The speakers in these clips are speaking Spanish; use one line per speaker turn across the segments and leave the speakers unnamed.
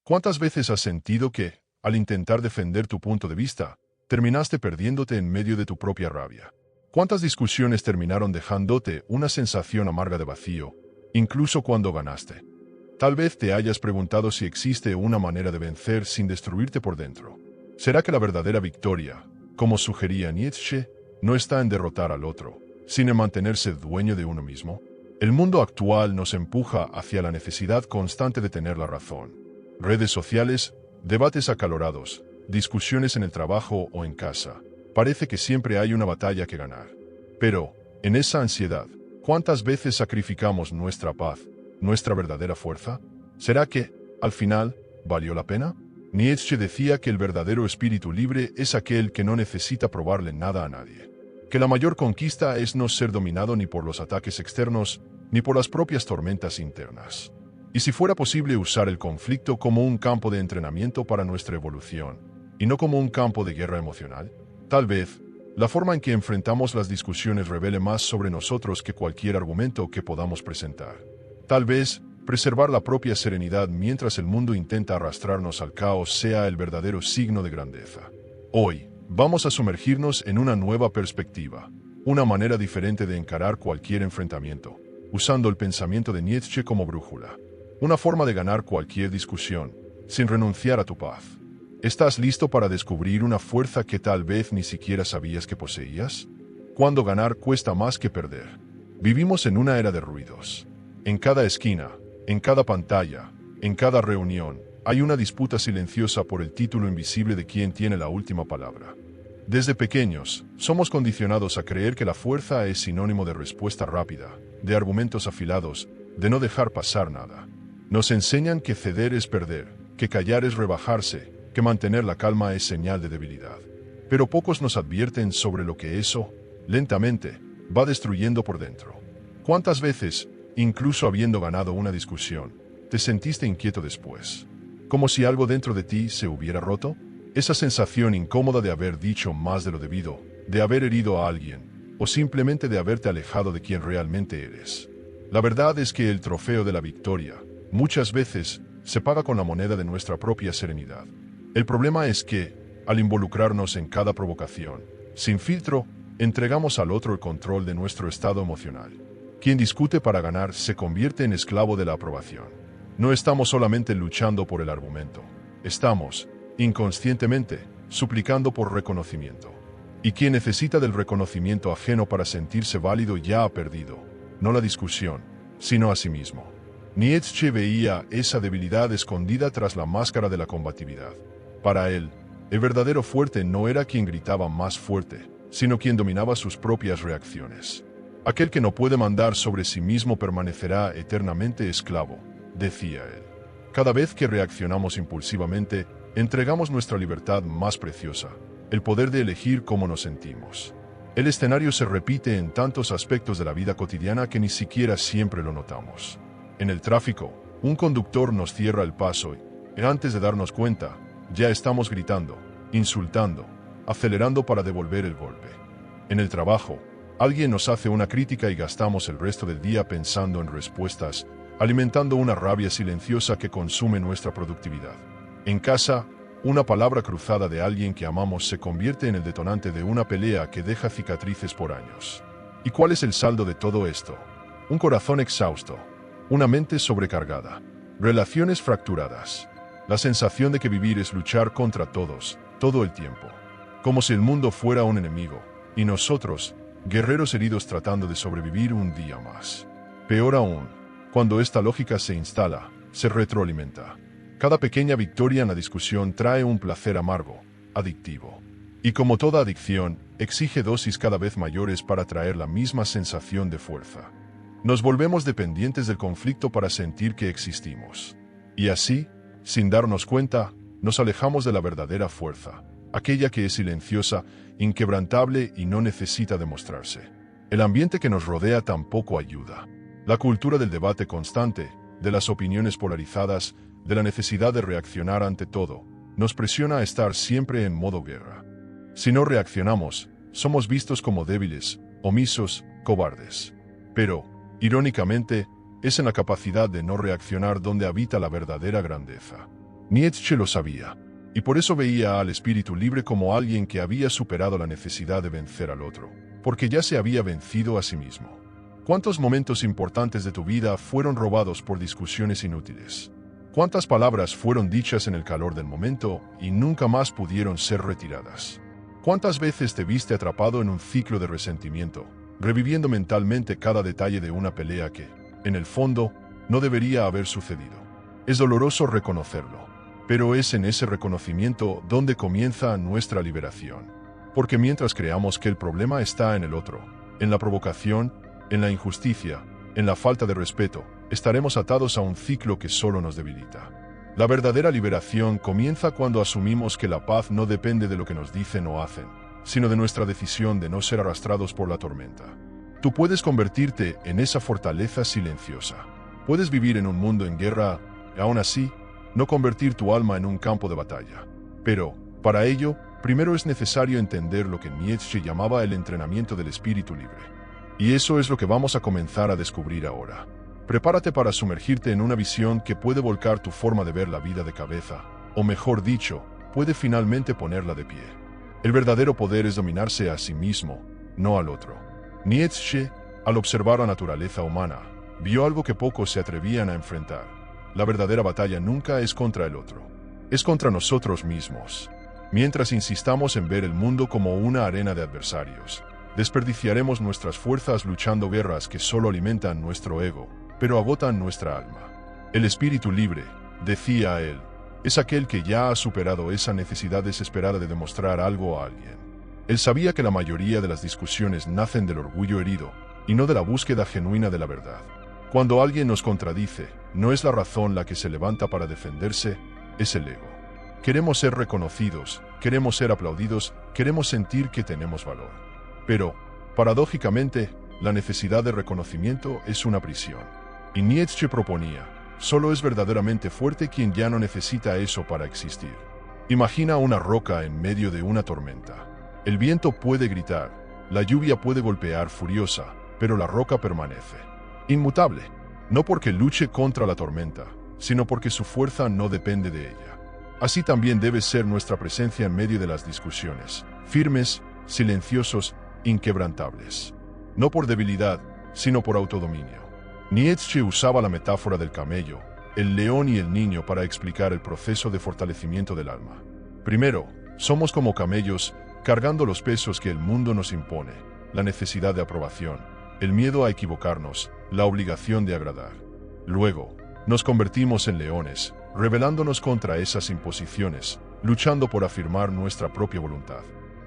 ¿Cuántas veces has sentido que, al intentar defender tu punto de vista, terminaste perdiéndote en medio de tu propia rabia? ¿Cuántas discusiones terminaron dejándote una sensación amarga de vacío, incluso cuando ganaste? Tal vez te hayas preguntado si existe una manera de vencer sin destruirte por dentro. ¿Será que la verdadera victoria, como sugería Nietzsche, no está en derrotar al otro, sino en mantenerse dueño de uno mismo? El mundo actual nos empuja hacia la necesidad constante de tener la razón. Redes sociales, debates acalorados, discusiones en el trabajo o en casa. Parece que siempre hay una batalla que ganar. Pero, en esa ansiedad, ¿cuántas veces sacrificamos nuestra paz, nuestra verdadera fuerza? ¿Será que, al final, valió la pena? Nietzsche decía que el verdadero espíritu libre es aquel que no necesita probarle nada a nadie. Que la mayor conquista es no ser dominado ni por los ataques externos, ni por las propias tormentas internas. Y si fuera posible usar el conflicto como un campo de entrenamiento para nuestra evolución, y no como un campo de guerra emocional, tal vez, la forma en que enfrentamos las discusiones revele más sobre nosotros que cualquier argumento que podamos presentar. Tal vez, preservar la propia serenidad mientras el mundo intenta arrastrarnos al caos sea el verdadero signo de grandeza. Hoy, vamos a sumergirnos en una nueva perspectiva, una manera diferente de encarar cualquier enfrentamiento, usando el pensamiento de Nietzsche como brújula. Una forma de ganar cualquier discusión, sin renunciar a tu paz. ¿Estás listo para descubrir una fuerza que tal vez ni siquiera sabías que poseías? Cuando ganar cuesta más que perder. Vivimos en una era de ruidos. En cada esquina, en cada pantalla, en cada reunión, hay una disputa silenciosa por el título invisible de quien tiene la última palabra. Desde pequeños, somos condicionados a creer que la fuerza es sinónimo de respuesta rápida, de argumentos afilados, de no dejar pasar nada. Nos enseñan que ceder es perder, que callar es rebajarse, que mantener la calma es señal de debilidad. Pero pocos nos advierten sobre lo que eso, lentamente, va destruyendo por dentro. ¿Cuántas veces, incluso habiendo ganado una discusión, te sentiste inquieto después? Como si algo dentro de ti se hubiera roto. Esa sensación incómoda de haber dicho más de lo debido, de haber herido a alguien, o simplemente de haberte alejado de quien realmente eres. La verdad es que el trofeo de la victoria, muchas veces, se paga con la moneda de nuestra propia serenidad. El problema es que, al involucrarnos en cada provocación, sin filtro, entregamos al otro el control de nuestro estado emocional. Quien discute para ganar se convierte en esclavo de la aprobación. No estamos solamente luchando por el argumento. Estamos, inconscientemente, suplicando por reconocimiento. Y quien necesita del reconocimiento ajeno para sentirse válido ya ha perdido, no la discusión, sino a sí mismo. Nietzsche veía esa debilidad escondida tras la máscara de la combatividad. Para él, el verdadero fuerte no era quien gritaba más fuerte, sino quien dominaba sus propias reacciones. Aquel que no puede mandar sobre sí mismo permanecerá eternamente esclavo, decía él. Cada vez que reaccionamos impulsivamente, entregamos nuestra libertad más preciosa, el poder de elegir cómo nos sentimos. El escenario se repite en tantos aspectos de la vida cotidiana que ni siquiera siempre lo notamos. En el tráfico, un conductor nos cierra el paso y, antes de darnos cuenta, ya estamos gritando, insultando, acelerando para devolver el golpe. En el trabajo, alguien nos hace una crítica y gastamos el resto del día pensando en respuestas, alimentando una rabia silenciosa que consume nuestra productividad. En casa, una palabra cruzada de alguien que amamos se convierte en el detonante de una pelea que deja cicatrices por años. ¿Y cuál es el saldo de todo esto? Un corazón exhausto, una mente sobrecargada, relaciones fracturadas. La sensación de que vivir es luchar contra todos, todo el tiempo. Como si el mundo fuera un enemigo, y nosotros, guerreros heridos tratando de sobrevivir un día más. Peor aún, cuando esta lógica se instala, se retroalimenta. Cada pequeña victoria en la discusión trae un placer amargo, adictivo. Y como toda adicción, exige dosis cada vez mayores para traer la misma sensación de fuerza. Nos volvemos dependientes del conflicto para sentir que existimos. Y así, sin darnos cuenta, nos alejamos de la verdadera fuerza, aquella que es silenciosa, inquebrantable y no necesita demostrarse. El ambiente que nos rodea tampoco ayuda. La cultura del debate constante, de las opiniones polarizadas, de la necesidad de reaccionar ante todo, nos presiona a estar siempre en modo guerra. Si no reaccionamos, somos vistos como débiles, omisos, cobardes. Pero, irónicamente, es en la capacidad de no reaccionar donde habita la verdadera grandeza. Nietzsche lo sabía, y por eso veía al espíritu libre como alguien que había superado la necesidad de vencer al otro, porque ya se había vencido a sí mismo. ¿Cuántos momentos importantes de tu vida fueron robados por discusiones inútiles? ¿Cuántas palabras fueron dichas en el calor del momento y nunca más pudieron ser retiradas? ¿Cuántas veces te viste atrapado en un ciclo de resentimiento, reviviendo mentalmente cada detalle de una pelea que, en el fondo, no debería haber sucedido? Es doloroso reconocerlo, pero es en ese reconocimiento donde comienza nuestra liberación. Porque mientras creamos que el problema está en el otro, en la provocación, en la injusticia, en la falta de respeto, estaremos atados a un ciclo que solo nos debilita. La verdadera liberación comienza cuando asumimos que la paz no depende de lo que nos dicen o hacen, sino de nuestra decisión de no ser arrastrados por la tormenta. Tú puedes convertirte en esa fortaleza silenciosa. Puedes vivir en un mundo en guerra y aún así, no convertir tu alma en un campo de batalla. Pero, para ello, primero es necesario entender lo que Nietzsche llamaba el entrenamiento del espíritu libre. Y eso es lo que vamos a comenzar a descubrir ahora. Prepárate para sumergirte en una visión que puede volcar tu forma de ver la vida de cabeza, o mejor dicho, puede finalmente ponerla de pie. El verdadero poder es dominarse a sí mismo, no al otro. Nietzsche, al observar la naturaleza humana, vio algo que pocos se atrevían a enfrentar. La verdadera batalla nunca es contra el otro, es contra nosotros mismos. Mientras insistamos en ver el mundo como una arena de adversarios, desperdiciaremos nuestras fuerzas luchando guerras que solo alimentan nuestro ego, pero agotan nuestra alma. El espíritu libre, decía él, es aquel que ya ha superado esa necesidad desesperada de demostrar algo a alguien. Él sabía que la mayoría de las discusiones nacen del orgullo herido, y no de la búsqueda genuina de la verdad. Cuando alguien nos contradice, no es la razón la que se levanta para defenderse, es el ego. Queremos ser reconocidos, queremos ser aplaudidos, queremos sentir que tenemos valor. Pero, paradójicamente, la necesidad de reconocimiento es una prisión. Y Nietzsche proponía, solo es verdaderamente fuerte quien ya no necesita eso para existir. Imagina una roca en medio de una tormenta. El viento puede gritar, la lluvia puede golpear furiosa, pero la roca permanece. Inmutable, no porque luche contra la tormenta, sino porque su fuerza no depende de ella. Así también debe ser nuestra presencia en medio de las discusiones, firmes, silenciosos, inquebrantables. No por debilidad, sino por autodominio. Nietzsche usaba la metáfora del camello, el león y el niño para explicar el proceso de fortalecimiento del alma. Primero, somos como camellos, cargando los pesos que el mundo nos impone, la necesidad de aprobación, el miedo a equivocarnos, la obligación de agradar. Luego, nos convertimos en leones, rebelándonos contra esas imposiciones, luchando por afirmar nuestra propia voluntad.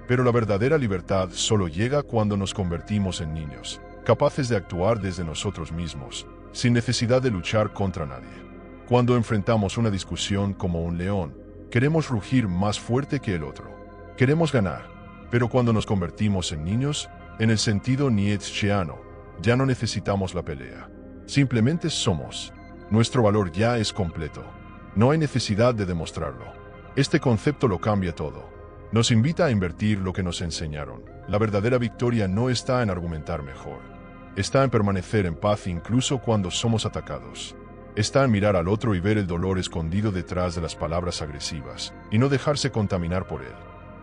Pero la verdadera libertad solo llega cuando nos convertimos en niños, capaces de actuar desde nosotros mismos, sin necesidad de luchar contra nadie. Cuando enfrentamos una discusión como un león, queremos rugir más fuerte que el otro. Queremos ganar, pero cuando nos convertimos en niños, en el sentido nietzscheano, ya no necesitamos la pelea. Simplemente somos. Nuestro valor ya es completo. No hay necesidad de demostrarlo. Este concepto lo cambia todo. Nos invita a invertir lo que nos enseñaron. La verdadera victoria no está en argumentar mejor. Está en permanecer en paz incluso cuando somos atacados. Está en mirar al otro y ver el dolor escondido detrás de las palabras agresivas, y no dejarse contaminar por él.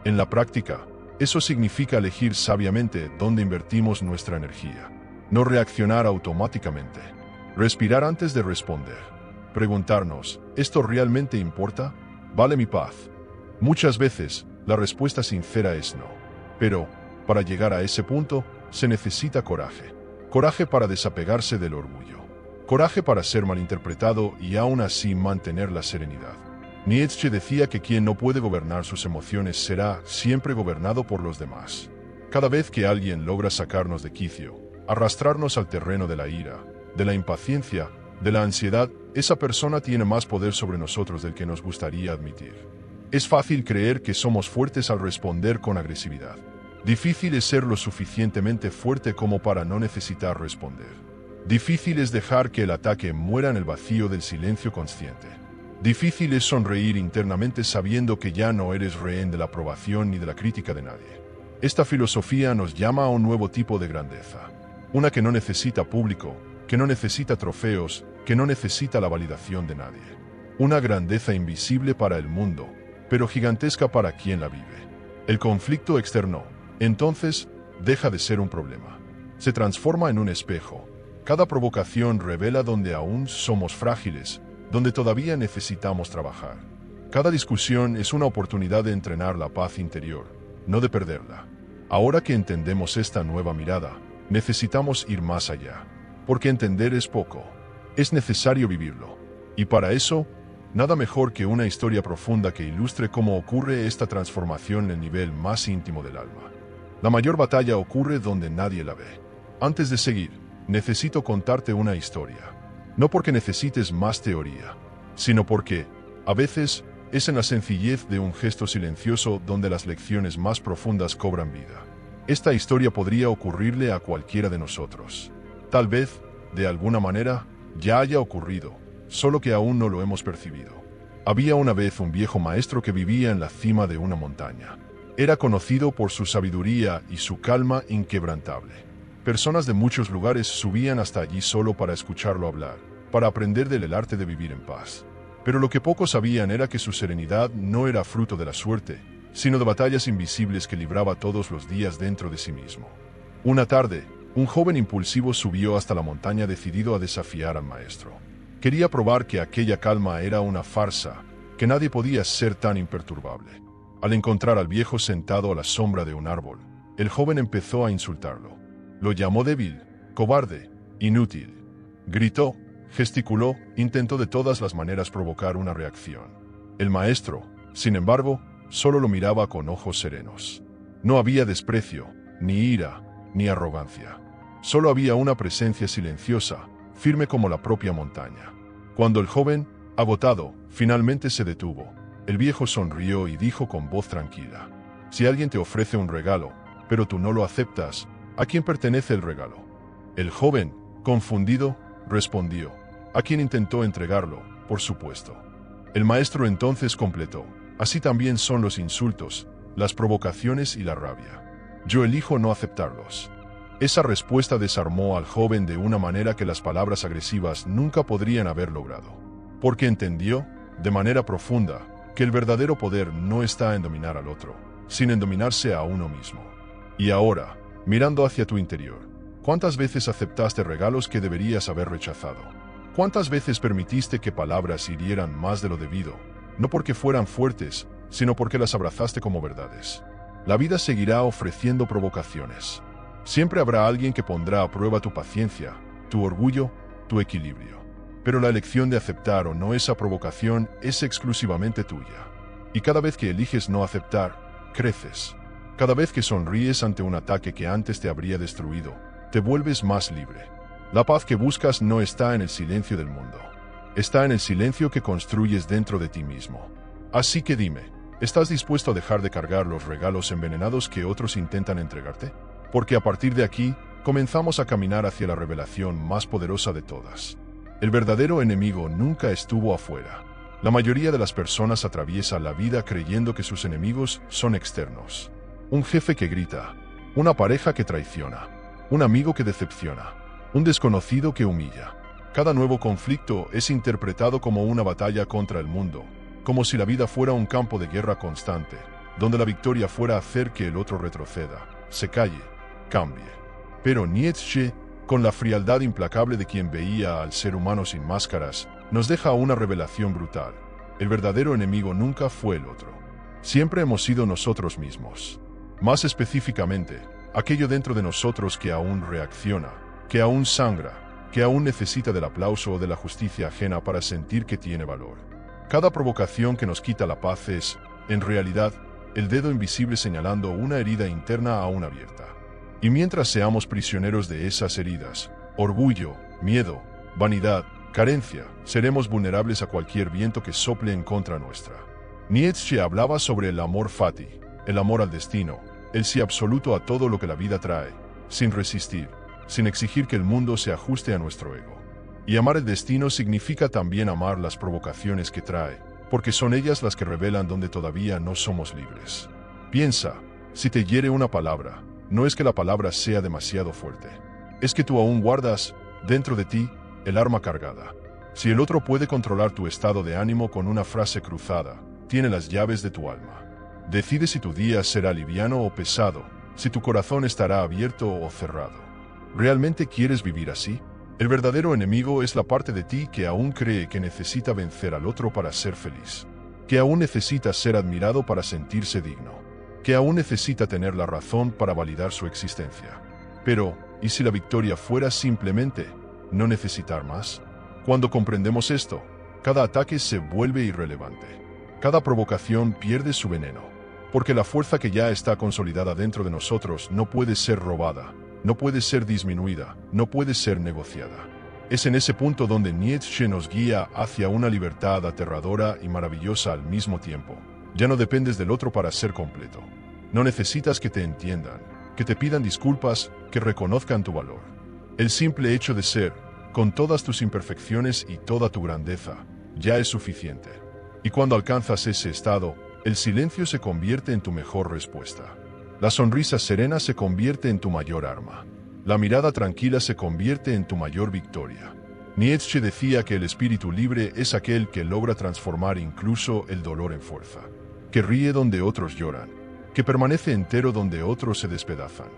En la práctica, eso significa elegir sabiamente dónde invertimos nuestra energía. No reaccionar automáticamente. Respirar antes de responder. Preguntarnos, ¿esto realmente importa? ¿Vale mi paz? Muchas veces, la respuesta sincera es no. Pero, para llegar a ese punto, se necesita coraje. Coraje para desapegarse del orgullo. Coraje para ser malinterpretado y aún así mantener la serenidad. Nietzsche decía que quien no puede gobernar sus emociones será siempre gobernado por los demás. Cada vez que alguien logra sacarnos de quicio, arrastrarnos al terreno de la ira, de la impaciencia, de la ansiedad, esa persona tiene más poder sobre nosotros del que nos gustaría admitir. Es fácil creer que somos fuertes al responder con agresividad. Difícil es ser lo suficientemente fuerte como para no necesitar responder. Difícil es dejar que el ataque muera en el vacío del silencio consciente. Difícil es sonreír internamente sabiendo que ya no eres rehén de la aprobación ni de la crítica de nadie. Esta filosofía nos llama a un nuevo tipo de grandeza. Una que no necesita público, que no necesita trofeos, que no necesita la validación de nadie. una grandeza invisible para el mundo, pero gigantesca para quien la vive. El conflicto externo, entonces, deja de ser un problema. Se transforma en un espejo. Cada provocación revela donde aún somos frágiles, donde todavía necesitamos trabajar. Cada discusión es una oportunidad de entrenar la paz interior, no de perderla. Ahora que entendemos esta nueva mirada, necesitamos ir más allá. Porque entender es poco. Es necesario vivirlo. Y para eso, nada mejor que una historia profunda que ilustre cómo ocurre esta transformación en el nivel más íntimo del alma. La mayor batalla ocurre donde nadie la ve. Antes de seguir, necesito contarte una historia. No porque necesites más teoría, sino porque, a veces, es en la sencillez de un gesto silencioso donde las lecciones más profundas cobran vida. Esta historia podría ocurrirle a cualquiera de nosotros. Tal vez, de alguna manera, ya haya ocurrido, solo que aún no lo hemos percibido. Había una vez un viejo maestro que vivía en la cima de una montaña. Era conocido por su sabiduría y su calma inquebrantable. Personas de muchos lugares subían hasta allí solo para escucharlo hablar, para aprender del arte de vivir en paz. Pero lo que pocos sabían era que su serenidad no era fruto de la suerte, sino de batallas invisibles que libraba todos los días dentro de sí mismo. Una tarde, un joven impulsivo subió hasta la montaña decidido a desafiar al maestro. Quería probar que aquella calma era una farsa, que nadie podía ser tan imperturbable. Al encontrar al viejo sentado a la sombra de un árbol, el joven empezó a insultarlo. Lo llamó débil, cobarde, inútil. Gritó, gesticuló, intentó de todas las maneras provocar una reacción. El maestro, sin embargo, solo lo miraba con ojos serenos. No había desprecio, ni ira, ni arrogancia. Solo había una presencia silenciosa, firme como la propia montaña. Cuando el joven, agotado, finalmente se detuvo, el viejo sonrió y dijo con voz tranquila: «Si alguien te ofrece un regalo, pero tú no lo aceptas, ¿a quién pertenece el regalo?». El joven, confundido, respondió: «A quien intentó entregarlo, por supuesto». El maestro entonces completó: «Así también son los insultos, las provocaciones y la rabia. Yo elijo no aceptarlos». Esa respuesta desarmó al joven de una manera que las palabras agresivas nunca podrían haber logrado. Porque entendió, de manera profunda, que el verdadero poder no está en dominar al otro, sino en dominarse a uno mismo. Y ahora, mirando hacia tu interior, ¿cuántas veces aceptaste regalos que deberías haber rechazado? ¿Cuántas veces permitiste que palabras hirieran más de lo debido, no porque fueran fuertes, sino porque las abrazaste como verdades? La vida seguirá ofreciendo provocaciones. Siempre habrá alguien que pondrá a prueba tu paciencia, tu orgullo, tu equilibrio. Pero la elección de aceptar o no esa provocación es exclusivamente tuya. Y cada vez que eliges no aceptar, creces. Cada vez que sonríes ante un ataque que antes te habría destruido, te vuelves más libre. La paz que buscas no está en el silencio del mundo. Está en el silencio que construyes dentro de ti mismo. Así que dime, ¿estás dispuesto a dejar de cargar los regalos envenenados que otros intentan entregarte? Porque a partir de aquí, comenzamos a caminar hacia la revelación más poderosa de todas. El verdadero enemigo nunca estuvo afuera. La mayoría de las personas atraviesa la vida creyendo que sus enemigos son externos. Un jefe que grita, una pareja que traiciona, un amigo que decepciona, un desconocido que humilla. Cada nuevo conflicto es interpretado como una batalla contra el mundo, como si la vida fuera un campo de guerra constante, donde la victoria fuera hacer que el otro retroceda, se calle, cambie. Pero Nietzsche, con la frialdad implacable de quien veía al ser humano sin máscaras, nos deja una revelación brutal. El verdadero enemigo nunca fue el otro. Siempre hemos sido nosotros mismos. Más específicamente, aquello dentro de nosotros que aún reacciona, que aún sangra, que aún necesita del aplauso o de la justicia ajena para sentir que tiene valor. Cada provocación que nos quita la paz es, en realidad, el dedo invisible señalando una herida interna aún abierta. Y mientras seamos prisioneros de esas heridas, orgullo, miedo, vanidad, carencia, seremos vulnerables a cualquier viento que sople en contra nuestra. Nietzsche hablaba sobre el amor fati, el amor al destino, el sí absoluto a todo lo que la vida trae, sin resistir, sin exigir que el mundo se ajuste a nuestro ego. Y amar el destino significa también amar las provocaciones que trae, porque son ellas las que revelan donde todavía no somos libres. Piensa, si te hiere una palabra, no es que la palabra sea demasiado fuerte. Es que tú aún guardas, dentro de ti, el arma cargada. Si el otro puede controlar tu estado de ánimo con una frase cruzada, tiene las llaves de tu alma. Decide si tu día será liviano o pesado, si tu corazón estará abierto o cerrado. ¿Realmente quieres vivir así? El verdadero enemigo es la parte de ti que aún cree que necesita vencer al otro para ser feliz, que aún necesita ser admirado para sentirse digno, que aún necesita tener la razón para validar su existencia. Pero, ¿y si la victoria fuera simplemente no necesitar más? Cuando comprendemos esto, cada ataque se vuelve irrelevante. Cada provocación pierde su veneno, porque la fuerza que ya está consolidada dentro de nosotros no puede ser robada, no puede ser disminuida, no puede ser negociada. Es en ese punto donde Nietzsche nos guía hacia una libertad aterradora y maravillosa al mismo tiempo. Ya no dependes del otro para ser completo. No necesitas que te entiendan, que te pidan disculpas, que reconozcan tu valor. El simple hecho de ser, con todas tus imperfecciones y toda tu grandeza, ya es suficiente. Y cuando alcanzas ese estado, el silencio se convierte en tu mejor respuesta. La sonrisa serena se convierte en tu mayor arma. La mirada tranquila se convierte en tu mayor victoria. Nietzsche decía que el espíritu libre es aquel que logra transformar incluso el dolor en fuerza, que ríe donde otros lloran, que permanece entero donde otros se despedazan,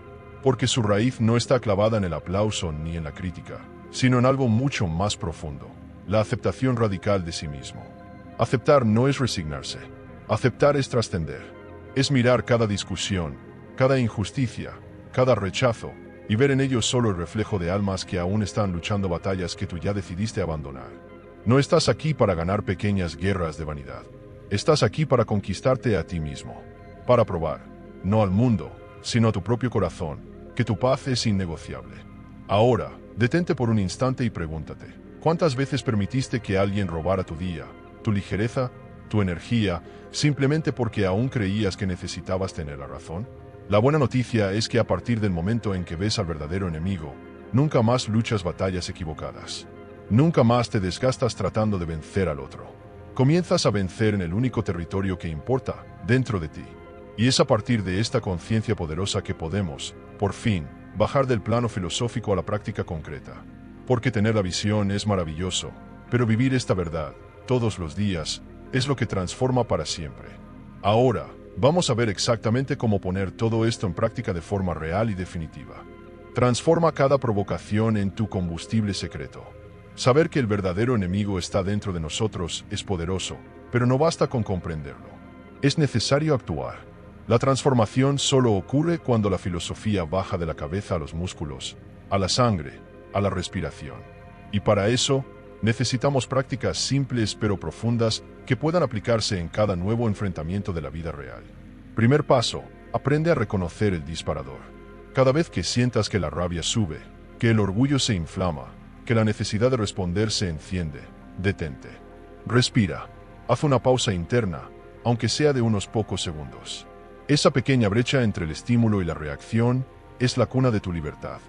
porque su raíz no está clavada en el aplauso ni en la crítica, sino en algo mucho más profundo, la aceptación radical de sí mismo. Aceptar no es resignarse, aceptar es trascender, es mirar cada discusión, cada injusticia, cada rechazo, y ver en ellos solo el reflejo de almas que aún están luchando batallas que tú ya decidiste abandonar. No estás aquí para ganar pequeñas guerras de vanidad. Estás aquí para conquistarte a ti mismo, para probar, no al mundo, sino a tu propio corazón, que tu paz es innegociable. Ahora, detente por un instante y pregúntate, ¿cuántas veces permitiste que alguien robara tu día, tu ligereza, tu energía, simplemente porque aún creías que necesitabas tener la razón? La buena noticia es que a partir del momento en que ves al verdadero enemigo, nunca más luchas batallas equivocadas. Nunca más te desgastas tratando de vencer al otro. Comienzas a vencer en el único territorio que importa, dentro de ti. Y es a partir de esta conciencia poderosa que podemos, por fin, bajar del plano filosófico a la práctica concreta. Porque tener la visión es maravilloso, pero vivir esta verdad, todos los días, es lo que transforma para siempre. Ahora, vamos a ver exactamente cómo poner todo esto en práctica de forma real y definitiva. Transforma cada provocación en tu combustible secreto. Saber que el verdadero enemigo está dentro de nosotros es poderoso, pero no basta con comprenderlo. Es necesario actuar. La transformación solo ocurre cuando la filosofía baja de la cabeza a los músculos, a la sangre, a la respiración. Y para eso, necesitamos prácticas simples pero profundas que puedan aplicarse en cada nuevo enfrentamiento de la vida real. Primer paso, aprende a reconocer el disparador. Cada vez que sientas que la rabia sube, que el orgullo se inflama, que la necesidad de responder se enciende, detente. Respira. Haz una pausa interna, aunque sea de unos pocos segundos. Esa pequeña brecha entre el estímulo y la reacción es la cuna de tu libertad.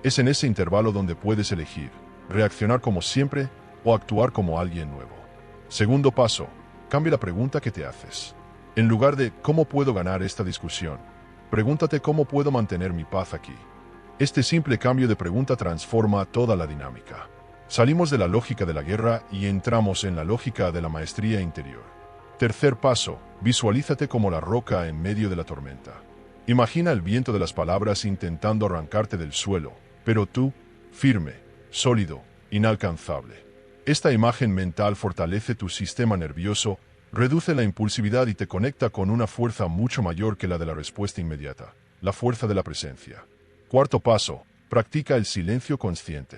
Es en ese intervalo donde puedes elegir, reaccionar como siempre o actuar como alguien nuevo. Segundo paso, cambia la pregunta que te haces. En lugar de ¿cómo puedo ganar esta discusión?, pregúntate ¿cómo puedo mantener mi paz aquí? Este simple cambio de pregunta transforma toda la dinámica. Salimos de la lógica de la guerra y entramos en la lógica de la maestría interior. Tercer paso, visualízate como la roca en medio de la tormenta. Imagina el viento de las palabras intentando arrancarte del suelo, pero tú, firme, sólido, inalcanzable. Esta imagen mental fortalece tu sistema nervioso, reduce la impulsividad y te conecta con una fuerza mucho mayor que la de la respuesta inmediata, la fuerza de la presencia. Cuarto paso, practica el silencio consciente.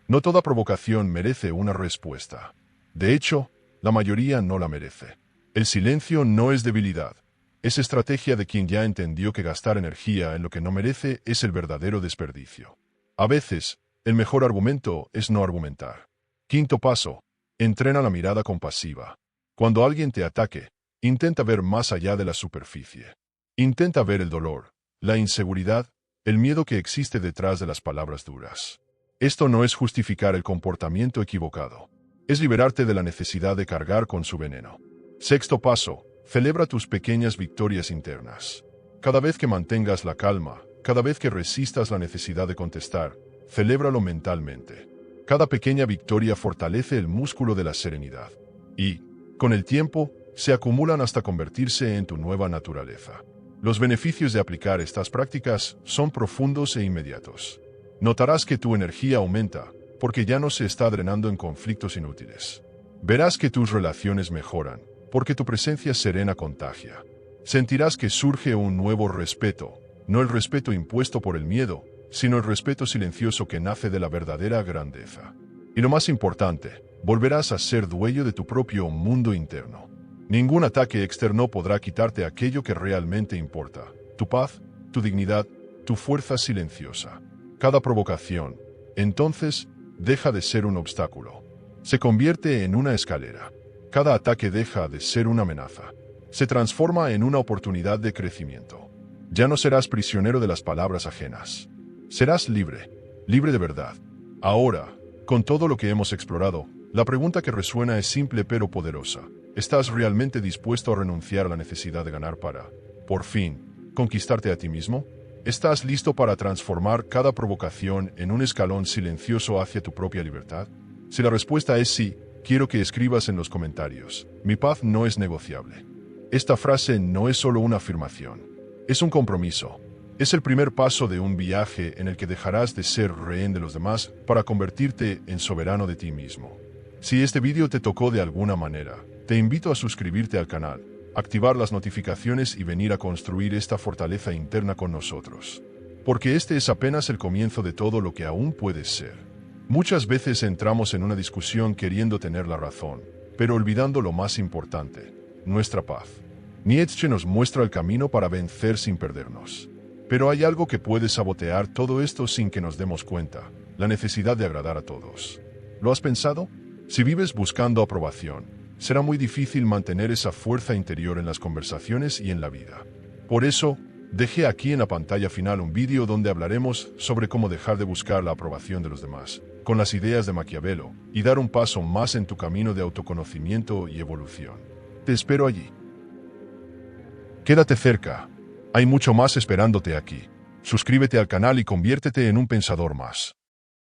No toda provocación merece una respuesta. De hecho, la mayoría no la merece. El silencio no es debilidad. Es estrategia de quien ya entendió que gastar energía en lo que no merece es el verdadero desperdicio. A veces, el mejor argumento es no argumentar. Quinto paso, entrena la mirada compasiva. Cuando alguien te ataque, intenta ver más allá de la superficie. Intenta ver el dolor, la inseguridad, el miedo que existe detrás de las palabras duras. Esto no es justificar el comportamiento equivocado. Es liberarte de la necesidad de cargar con su veneno. Sexto paso, celebra tus pequeñas victorias internas. Cada vez que mantengas la calma, cada vez que resistas la necesidad de contestar, celébralo mentalmente. Cada pequeña victoria fortalece el músculo de la serenidad. Y, con el tiempo, se acumulan hasta convertirse en tu nueva naturaleza. Los beneficios de aplicar estas prácticas son profundos e inmediatos. Notarás que tu energía aumenta, porque ya no se está drenando en conflictos inútiles. Verás que tus relaciones mejoran, porque tu presencia serena contagia. Sentirás que surge un nuevo respeto, no el respeto impuesto por el miedo, sino el respeto silencioso que nace de la verdadera grandeza. Y lo más importante, volverás a ser dueño de tu propio mundo interno. Ningún ataque externo podrá quitarte aquello que realmente importa: tu paz, tu dignidad, tu fuerza silenciosa. Cada provocación, entonces, deja de ser un obstáculo. Se convierte en una escalera. Cada ataque deja de ser una amenaza. Se transforma en una oportunidad de crecimiento. Ya no serás prisionero de las palabras ajenas. Serás libre, libre de verdad. Ahora, con todo lo que hemos explorado, la pregunta que resuena es simple pero poderosa. ¿Estás realmente dispuesto a renunciar a la necesidad de ganar para, por fin, conquistarte a ti mismo? ¿Estás listo para transformar cada provocación en un escalón silencioso hacia tu propia libertad? Si la respuesta es sí, quiero que escribas en los comentarios: mi paz no es negociable. Esta frase no es solo una afirmación, es un compromiso. Es el primer paso de un viaje en el que dejarás de ser rehén de los demás para convertirte en soberano de ti mismo. Si este vídeo te tocó de alguna manera, te invito a suscribirte al canal, activar las notificaciones y venir a construir esta fortaleza interna con nosotros. Porque este es apenas el comienzo de todo lo que aún puedes ser. Muchas veces entramos en una discusión queriendo tener la razón, pero olvidando lo más importante: nuestra paz. Nietzsche nos muestra el camino para vencer sin perdernos. Pero hay algo que puede sabotear todo esto sin que nos demos cuenta: la necesidad de agradar a todos. ¿Lo has pensado? Si vives buscando aprobación, será muy difícil mantener esa fuerza interior en las conversaciones y en la vida. Por eso, dejé aquí en la pantalla final un vídeo donde hablaremos sobre cómo dejar de buscar la aprobación de los demás, con las ideas de Maquiavelo, y dar un paso más en tu camino de autoconocimiento y evolución. Te espero allí. Quédate cerca. Hay mucho más esperándote aquí. Suscríbete al canal y conviértete en un pensador más.